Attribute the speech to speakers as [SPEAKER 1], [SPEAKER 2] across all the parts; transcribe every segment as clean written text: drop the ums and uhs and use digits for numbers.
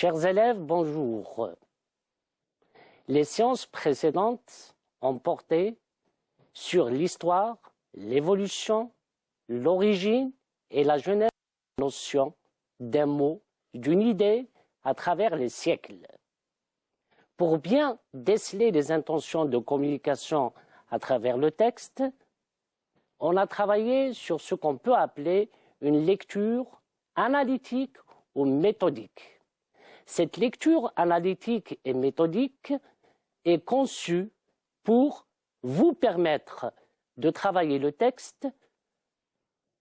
[SPEAKER 1] Chers élèves, bonjour. Les séances précédentes ont porté sur l'histoire, l'évolution, l'origine et la genèse de la notion d'un mot, d'une idée à travers les siècles. Pour bien déceler les intentions de communication à travers le texte, on a travaillé sur ce qu'on peut appeler une lecture analytique ou méthodique. Cette lecture analytique et méthodique est conçue pour vous permettre de travailler le texte.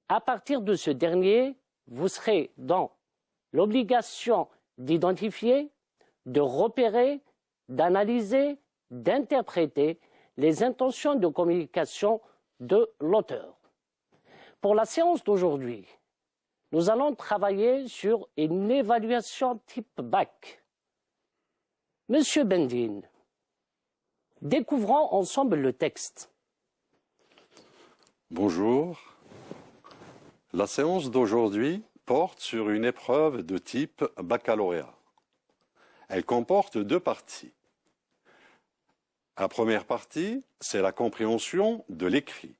[SPEAKER 1] À partir de ce dernier, vous serez dans l'obligation d'identifier, de repérer, d'analyser, d'interpréter les intentions de communication de l'auteur. Pour la séance d'aujourd'hui, nous allons travailler sur une évaluation type bac. Monsieur Bendine, découvrons ensemble le texte.
[SPEAKER 2] Bonjour. La séance d'aujourd'hui porte sur une épreuve de type baccalauréat. Elle comporte deux parties. La première partie, c'est la compréhension de l'écrit.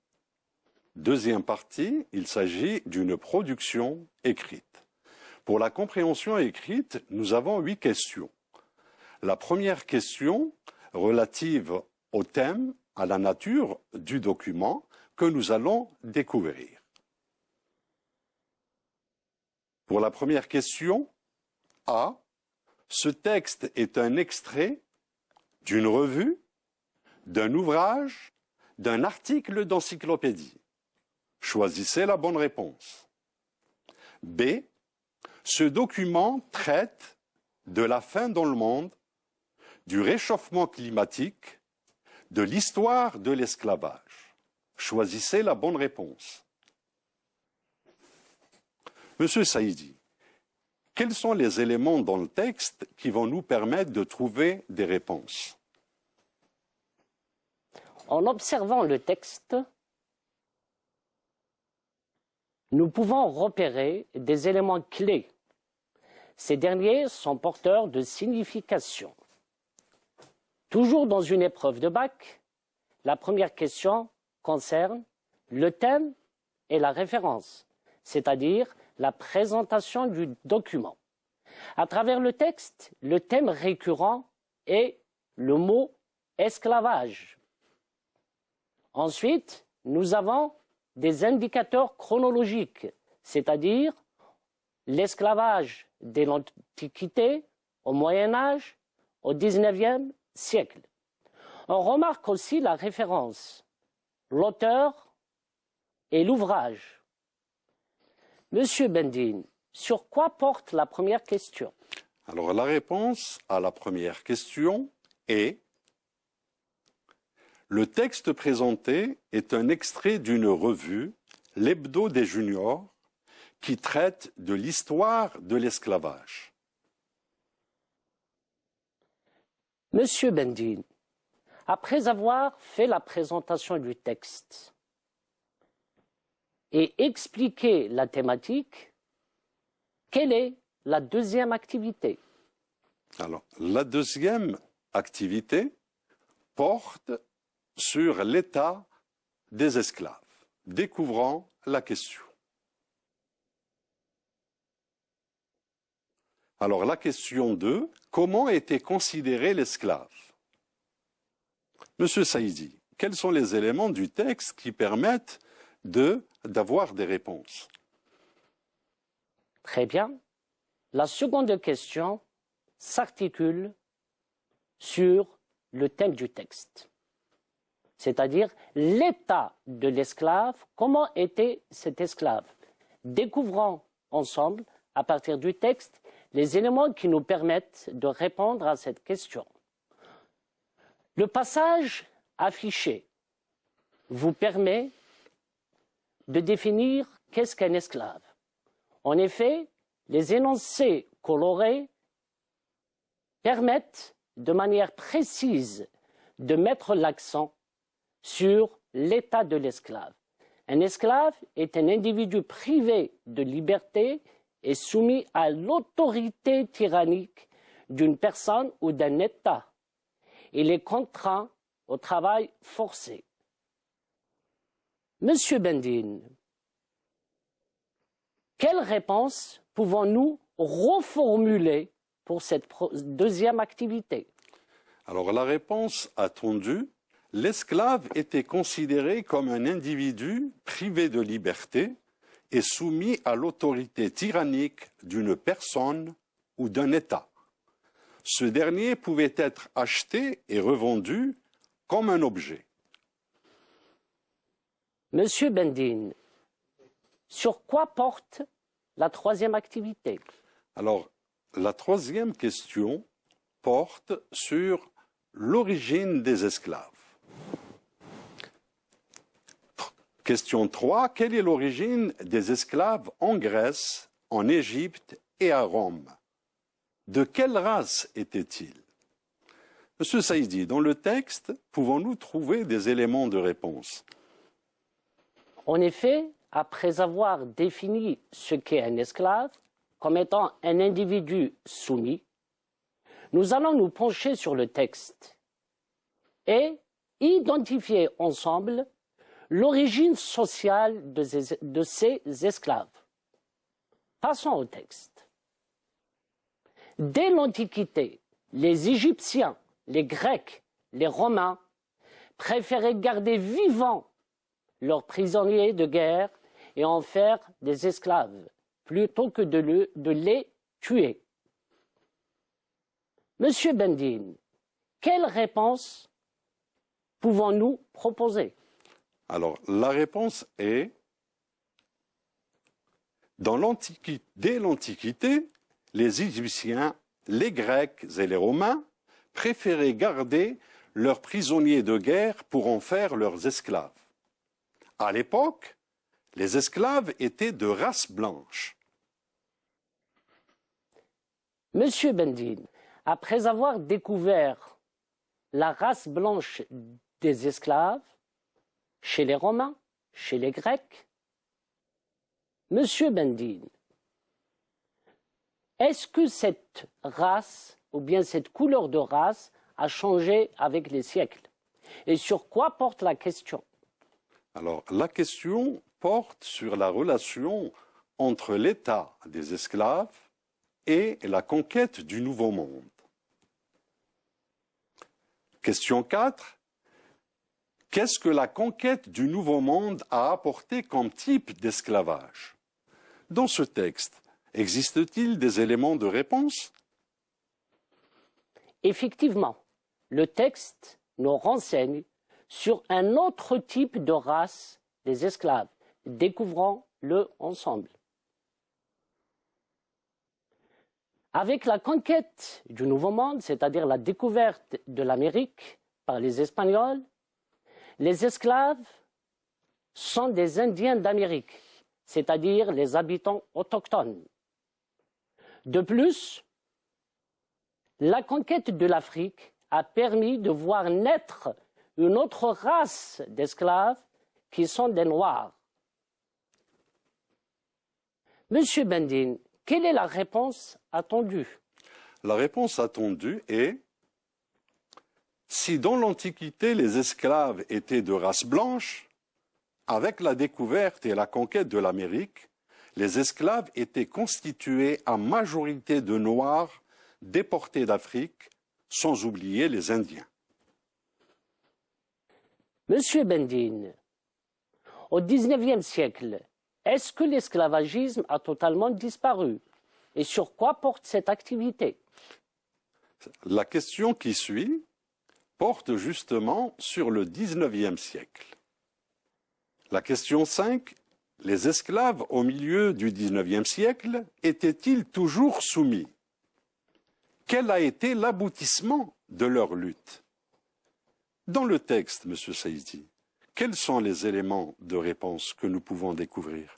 [SPEAKER 2] Deuxième partie, il s'agit d'une production écrite. Pour la compréhension écrite, nous avons 8 questions. La première question, relative au thème, à la nature du document que nous allons découvrir. Pour la première question, A, ce texte est un extrait d'une revue, d'un ouvrage, d'un article d'encyclopédie. Choisissez la bonne réponse. B, ce document traite de la faim dans le monde, du réchauffement climatique, de l'histoire de l'esclavage. Choisissez la bonne réponse. Monsieur Saïdi, quels sont les éléments dans le texte qui vont nous permettre de trouver des réponses?
[SPEAKER 1] En observant le texte, nous pouvons repérer des éléments clés. Ces derniers sont porteurs de signification. Toujours dans une épreuve de bac, la première question concerne le thème et la référence, c'est-à-dire la présentation du document. À travers le texte, le thème récurrent est le mot esclavage. Ensuite, nous avons des indicateurs chronologiques, c'est-à-dire l'esclavage dès l'Antiquité, au Moyen-Âge, au XIXe siècle. On remarque aussi la référence, l'auteur et l'ouvrage. Monsieur Bendine, sur quoi porte la première question?
[SPEAKER 2] Alors la réponse à la première question est: le texte présenté est un extrait d'une revue, l'Hebdo des Juniors, qui traite de l'histoire de l'esclavage.
[SPEAKER 1] Monsieur Bendine, après avoir fait la présentation du texte et expliqué la thématique, quelle est la deuxième activité?
[SPEAKER 2] Alors, la deuxième activité porte sur l'état des esclaves. Découvrons la question. Alors, la question 2, comment était considéré l'esclave? Monsieur Saïdi, quels sont les éléments du texte qui permettent d'avoir des réponses?
[SPEAKER 1] Très bien. La seconde question s'articule sur le thème du texte, c'est-à-dire l'état de l'esclave, comment était cet esclave. Découvrons ensemble, à partir du texte, les éléments qui nous permettent de répondre à cette question. Le passage affiché vous permet de définir qu'est-ce qu'un esclave. En effet, les énoncés colorés permettent de manière précise de mettre l'accent sur l'état de l'esclave. Un esclave est un individu privé de liberté et soumis à l'autorité tyrannique d'une personne ou d'un État et les contraint au travail forcé. Monsieur Bendine, quelle réponse pouvons-nous reformuler pour cette deuxième activité?
[SPEAKER 2] Alors la réponse attendue, l'esclave était considéré comme un individu privé de liberté et soumis à l'autorité tyrannique d'une personne ou d'un État. Ce dernier pouvait être acheté et revendu comme un objet.
[SPEAKER 1] Monsieur Bendine, sur quoi porte la troisième activité?
[SPEAKER 2] Alors, la troisième question porte sur l'origine des esclaves. Question 3. Quelle est l'origine des esclaves en Grèce, en Égypte et à Rome? De quelle race étaient-ils? Monsieur Saïdi, dans le texte, pouvons-nous trouver des éléments de réponse?
[SPEAKER 1] En effet, après avoir défini ce qu'est un esclave comme étant un individu soumis, nous allons nous pencher sur le texte et identifier ensemble l'origine sociale de ces esclaves. Passons au texte. Dès l'Antiquité, les Égyptiens, les Grecs, les Romains préféraient garder vivants leurs prisonniers de guerre et en faire des esclaves, plutôt que de les tuer. Monsieur Bendine, quelle réponse pouvons-nous proposer?
[SPEAKER 2] Alors, la réponse est, dès l'Antiquité, les Égyptiens, les Grecs et les Romains préféraient garder leurs prisonniers de guerre pour en faire leurs esclaves. À l'époque, les esclaves étaient de race blanche.
[SPEAKER 1] Monsieur Bendine, après avoir découvert la race blanche des esclaves, chez les Romains, chez les Grecs, Monsieur Bendine, est-ce que cette race, ou bien cette couleur de race, a changé avec les siècles? Et sur quoi porte la question?
[SPEAKER 2] Alors, la question porte sur la relation entre l'état des esclaves et la conquête du Nouveau Monde. Question 4. Qu'est-ce que la conquête du Nouveau Monde a apporté comme type d'esclavage? Dans ce texte, existe-t-il des éléments de réponse?
[SPEAKER 1] Effectivement, le texte nous renseigne sur un autre type de race des esclaves. Découvrons-le ensemble. Avec la conquête du Nouveau Monde, c'est-à-dire la découverte de l'Amérique par les Espagnols, les esclaves sont des Indiens d'Amérique, c'est-à-dire les habitants autochtones. De plus, la conquête de l'Afrique a permis de voir naître une autre race d'esclaves qui sont des Noirs. Monsieur Bendine, quelle est la réponse attendue?
[SPEAKER 2] La réponse attendue est: si dans l'Antiquité les esclaves étaient de race blanche, avec la découverte et la conquête de l'Amérique, les esclaves étaient constitués en majorité de Noirs déportés d'Afrique, sans oublier les Indiens.
[SPEAKER 1] Monsieur Bendine, au XIXe siècle, est-ce que l'esclavagisme a totalement disparu? Et sur quoi porte cette activité?
[SPEAKER 2] La question qui suit porte justement sur le XIXe siècle. La question 5. Les esclaves au milieu du XIXe siècle étaient-ils toujours soumis? Quel a été l'aboutissement de leur lutte? Dans le texte, M. Saïdi, quels sont les éléments de réponse que nous pouvons découvrir?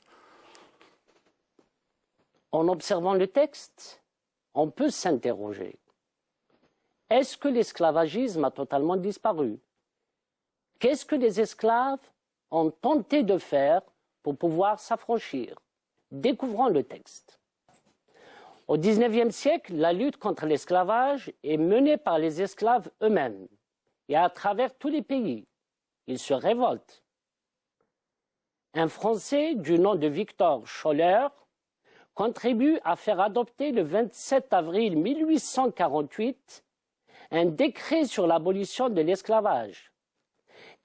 [SPEAKER 1] En observant le texte, on peut s'interroger. Est-ce que l'esclavagisme a totalement disparu? Qu'est-ce que les esclaves ont tenté de faire pour pouvoir s'affranchir? Découvrons le texte. Au XIXe siècle, la lutte contre l'esclavage est menée par les esclaves eux-mêmes et à travers tous les pays. Ils se révoltent. Un Français du nom de Victor Scholler contribue à faire adopter le 27 avril 1848 un décret sur l'abolition de l'esclavage.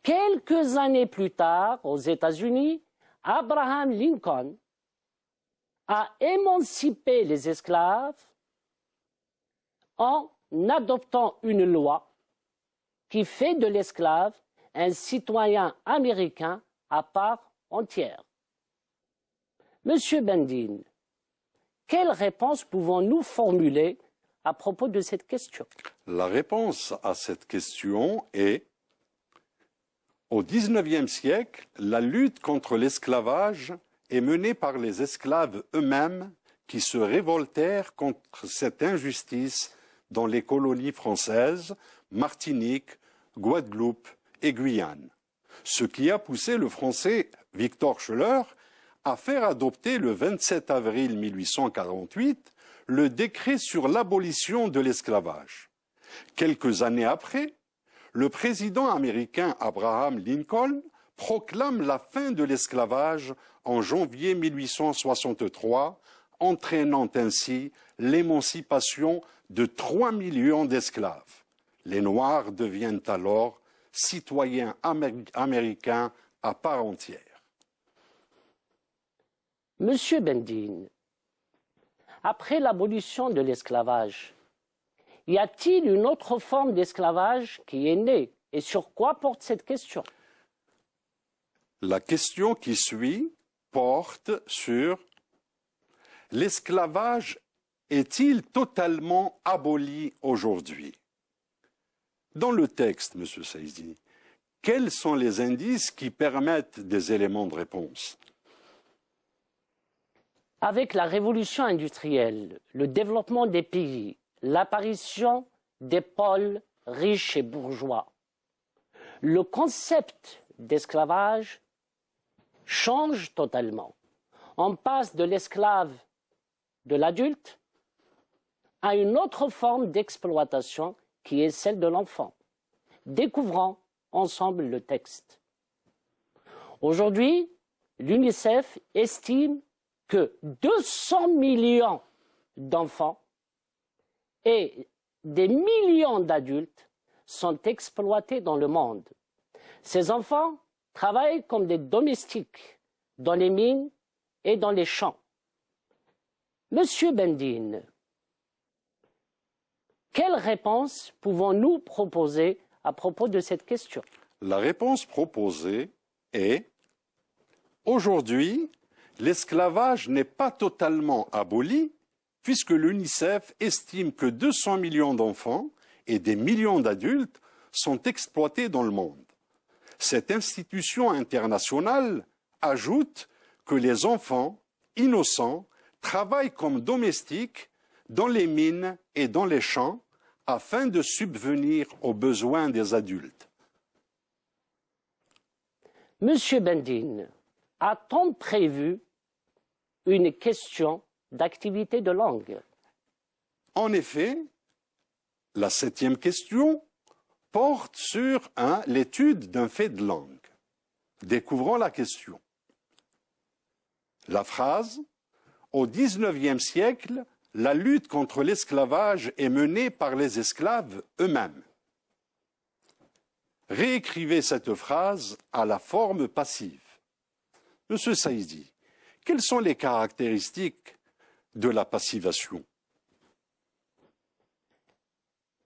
[SPEAKER 1] Quelques années plus tard, aux États-Unis, Abraham Lincoln a émancipé les esclaves en adoptant une loi qui fait de l'esclave un citoyen américain à part entière. Monsieur Bendine, quelle réponse pouvons-nous formuler à propos de cette question?
[SPEAKER 2] La réponse à cette question est: au XIXe siècle, la lutte contre l'esclavage est menée par les esclaves eux-mêmes qui se révoltèrent contre cette injustice dans les colonies françaises, Martinique, Guadeloupe et Guyane. Ce qui a poussé le Français Victor Scholler à faire adopter le 27 avril 1848 le décret sur l'abolition de l'esclavage. Quelques années après, le président américain Abraham Lincoln proclame la fin de l'esclavage en janvier 1863, entraînant ainsi l'émancipation de 3 millions d'esclaves. Les Noirs deviennent alors citoyens américains à part entière.
[SPEAKER 1] Monsieur Bendine, après l'abolition de l'esclavage, y a-t-il une autre forme d'esclavage qui est née? Et sur quoi porte cette question?
[SPEAKER 2] La question qui suit porte sur: l'esclavage est-il totalement aboli aujourd'hui? Dans le texte, M. Saïdi, quels sont les indices qui permettent des éléments de réponse?
[SPEAKER 1] Avec la révolution industrielle, le développement des pays, l'apparition des pôles riches et bourgeois, le concept d'esclavage change totalement. On passe de l'esclave de l'adulte à une autre forme d'exploitation qui est celle de l'enfant. Découvrons ensemble le texte. Aujourd'hui, l'UNICEF estime que 200 millions d'enfants et des millions d'adultes sont exploités dans le monde. Ces enfants travaillent comme des domestiques dans les mines et dans les champs. Monsieur Bendine, quelle réponse pouvons-nous proposer à propos de cette question?
[SPEAKER 2] La réponse proposée est: aujourd'hui, l'esclavage n'est pas totalement aboli, puisque l'UNICEF estime que 200 millions d'enfants et des millions d'adultes sont exploités dans le monde. Cette institution internationale ajoute que les enfants innocents travaillent comme domestiques dans les mines et dans les champs afin de subvenir aux besoins des adultes.
[SPEAKER 1] Monsieur Bendine, a-t-on prévu une question d'activité de langue?
[SPEAKER 2] En effet, la 7e question porte sur l'étude d'un fait de langue. Découvrons la question. La phrase « Au XIXe siècle, la lutte contre l'esclavage est menée par les esclaves eux-mêmes ». Réécrivez cette phrase à la forme passive. Monsieur Saïdi, quelles sont les caractéristiques de la passivation?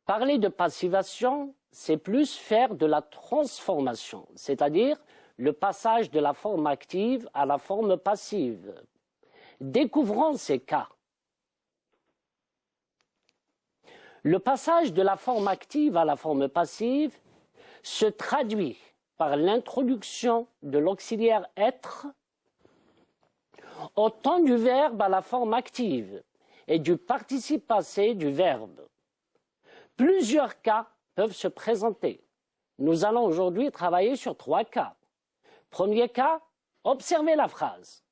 [SPEAKER 1] Parler de passivation, c'est plus faire de la transformation, c'est-à-dire le passage de la forme active à la forme passive. Découvrons ces cas. Le passage de la forme active à la forme passive se traduit par l'introduction de l'auxiliaire être au temps du verbe à la forme active et du participe passé du verbe. Plusieurs cas peuvent se présenter. Nous allons aujourd'hui travailler sur 3 cas. Premier cas, observez la phrase.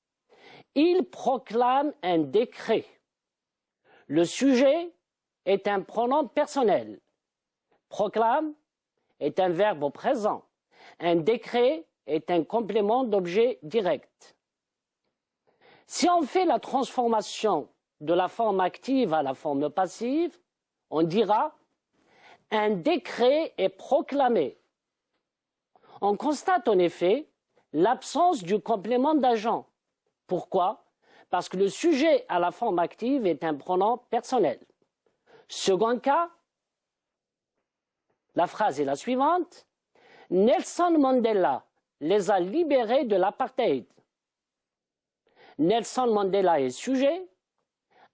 [SPEAKER 1] Il proclame un décret. Le sujet est un pronom personnel. Proclame est un verbe au présent. Un décret est un complément d'objet direct. Si on fait la transformation de la forme active à la forme passive, on dira « un décret est proclamé ». On constate en effet l'absence du complément d'agent. Pourquoi? Parce que le sujet à la forme active est un pronom personnel. Second cas, la phrase est la suivante. Nelson Mandela les a libérés de l'apartheid. Nelson Mandela est sujet.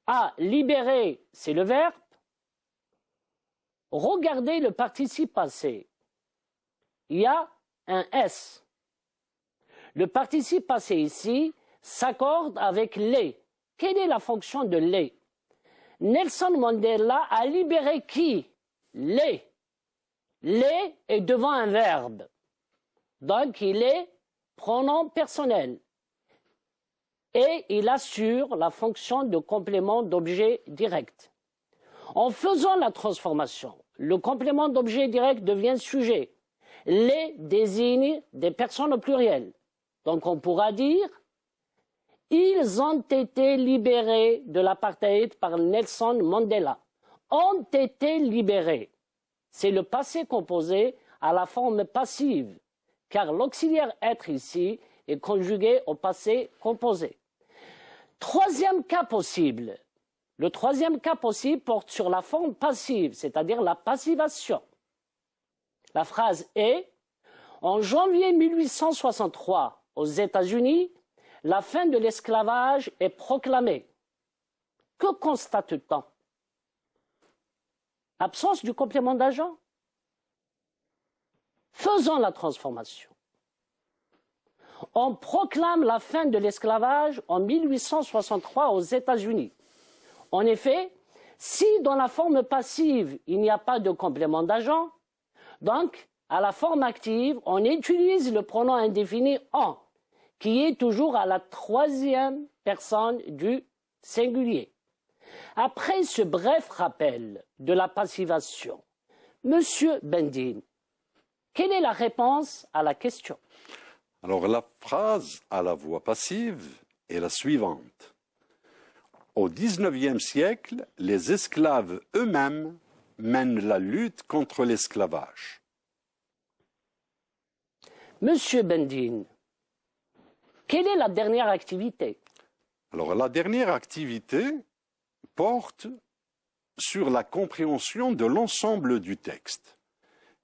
[SPEAKER 1] A, libéré, c'est le verbe. Regardez le participe passé. Il y a un S. Le participe passé ici s'accorde avec les. Quelle est la fonction de les? Nelson Mandela a libéré qui? Les. Les est devant un verbe. Donc il est pronom personnel. Et il assure la fonction de complément d'objet direct. En faisant la transformation, le complément d'objet direct devient sujet. Les désigne des personnes au pluriel. Donc on pourra dire « Ils ont été libérés de l'apartheid par Nelson Mandela ». Ont été libérés. C'est le passé composé à la forme passive, car l'auxiliaire être ici est conjugué au passé composé. Troisième cas possible. Le troisième cas possible porte sur la forme passive, c'est-à-dire la passivation. La phrase est « En janvier 1863, aux États-Unis, la fin de l'esclavage est proclamée. » Que constate-t-on? Absence du complément d'agent. Faisons la transformation. On proclame la fin de l'esclavage en 1863 aux États-Unis. En effet, si dans la forme passive, il n'y a pas de complément d'agent, donc à la forme active, on utilise le pronom indéfini « en », qui est toujours à la troisième personne du singulier. Après ce bref rappel de la passivation, Monsieur Bendine, quelle est la réponse à la question?
[SPEAKER 2] Alors la phrase à la voix passive est la suivante. Au XIXe siècle, les esclaves eux-mêmes mènent la lutte contre l'esclavage.
[SPEAKER 1] Monsieur Bendine, quelle est la dernière activité?
[SPEAKER 2] Alors la dernière activité porte sur la compréhension de l'ensemble du texte.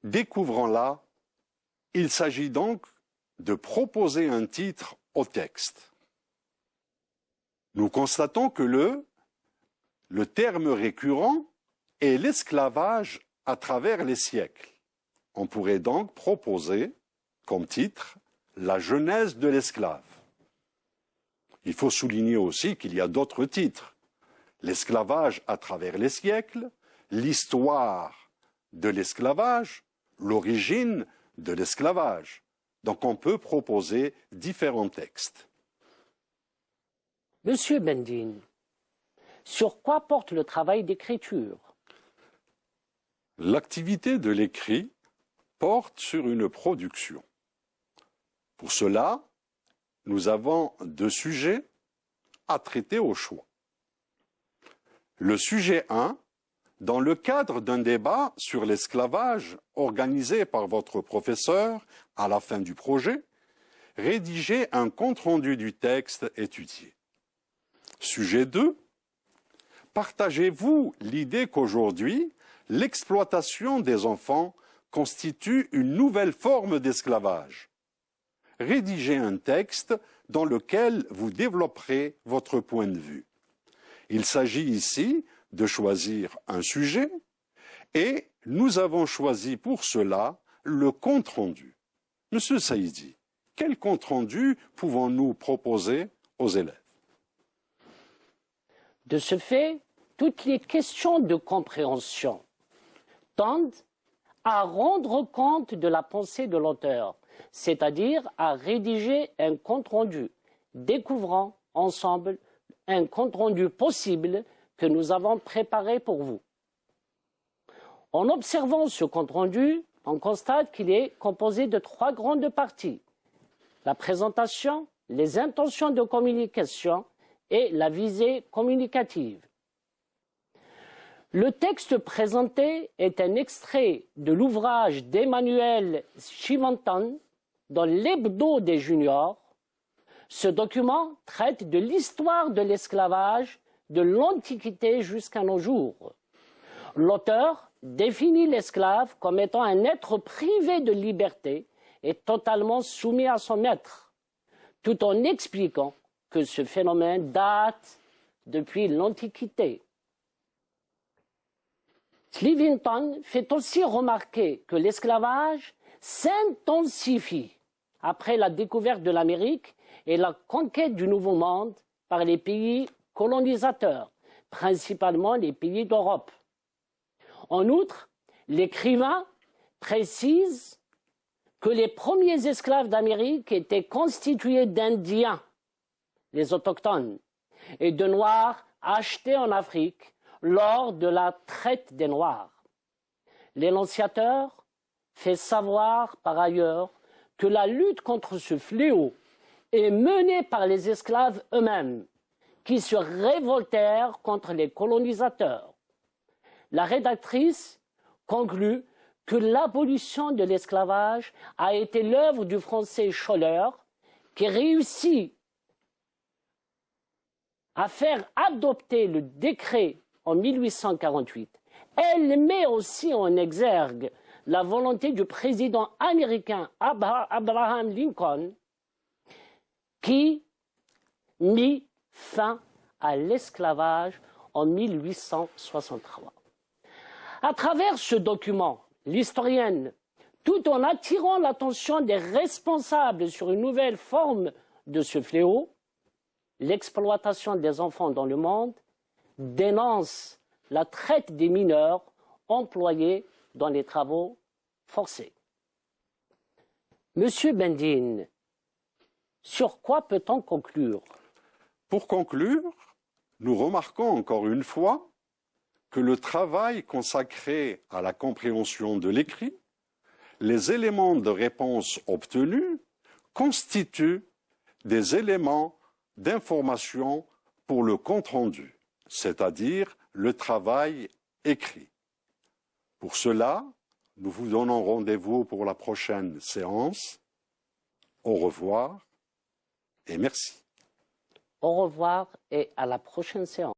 [SPEAKER 2] Découvrons-la, il s'agit donc de proposer un titre au texte. Nous constatons que le terme récurrent est l'esclavage à travers les siècles. On pourrait donc proposer comme titre la genèse de l'esclave. Il faut souligner aussi qu'il y a d'autres titres. L'esclavage à travers les siècles, l'histoire de l'esclavage, l'origine de l'esclavage. Donc on peut proposer différents textes.
[SPEAKER 1] Monsieur Bendine, sur quoi porte le travail d'écriture?
[SPEAKER 2] L'activité de l'écrit porte sur une production. Pour cela, nous avons deux sujets à traiter au choix. Le sujet 1, dans le cadre d'un débat sur l'esclavage organisé par votre professeur à la fin du projet, rédigez un compte-rendu du texte étudié. Sujet 2, partagez-vous l'idée qu'aujourd'hui, l'exploitation des enfants constitue une nouvelle forme d'esclavage? Rédigez un texte dans lequel vous développerez votre point de vue. Il s'agit ici de choisir un sujet et nous avons choisi pour cela le compte-rendu. Monsieur Saïdi, quel compte-rendu pouvons-nous proposer aux élèves?
[SPEAKER 1] De ce fait, toutes les questions de compréhension tendent à rendre compte de la pensée de l'auteur, c'est-à-dire à rédiger un compte-rendu, découvrant ensemble un compte-rendu possible que nous avons préparé pour vous. En observant ce compte-rendu, on constate qu'il est composé de 3 grandes parties: la présentation, les intentions de communication et la visée communicative. Le texte présenté est un extrait de l'ouvrage d'Emmanuel Chivantan dans l'Hebdo des juniors. Ce document traite de l'histoire de l'esclavage de l'Antiquité jusqu'à nos jours. L'auteur définit l'esclave comme étant un être privé de liberté et totalement soumis à son maître, tout en expliquant que ce phénomène date depuis l'Antiquité. Chivantan fait aussi remarquer que l'esclavage s'intensifie après la découverte de l'Amérique et la conquête du Nouveau Monde par les pays colonisateurs, principalement les pays d'Europe. En outre, l'écrivain précise que les premiers esclaves d'Amérique étaient constitués d'Indiens, les autochtones, et de Noirs achetés en Afrique lors de la traite des Noirs. L'énonciateur fait savoir par ailleurs que la lutte contre ce fléau est menée par les esclaves eux-mêmes, qui se révoltèrent contre les colonisateurs. La rédactrice conclut que l'abolition de l'esclavage a été l'œuvre du Français Scholler, qui réussit à faire adopter le décret en 1848. Elle met aussi en exergue la volonté du président américain Abraham Lincoln, qui mit fin à l'esclavage en 1863. À travers ce document, l'historienne, tout en attirant l'attention des responsables sur une nouvelle forme de ce fléau, l'exploitation des enfants dans le monde, dénonce la traite des mineurs employés dans les travaux forcés. Monsieur Bendine, sur quoi peut-on conclure?
[SPEAKER 2] Pour conclure, nous remarquons encore une fois que le travail consacré à la compréhension de l'écrit, les éléments de réponse obtenus constituent des éléments d'information pour le compte-rendu, c'est-à-dire le travail écrit. Pour cela, nous vous donnons rendez-vous pour la prochaine séance. Au revoir et merci.
[SPEAKER 1] Au revoir et à la prochaine séance.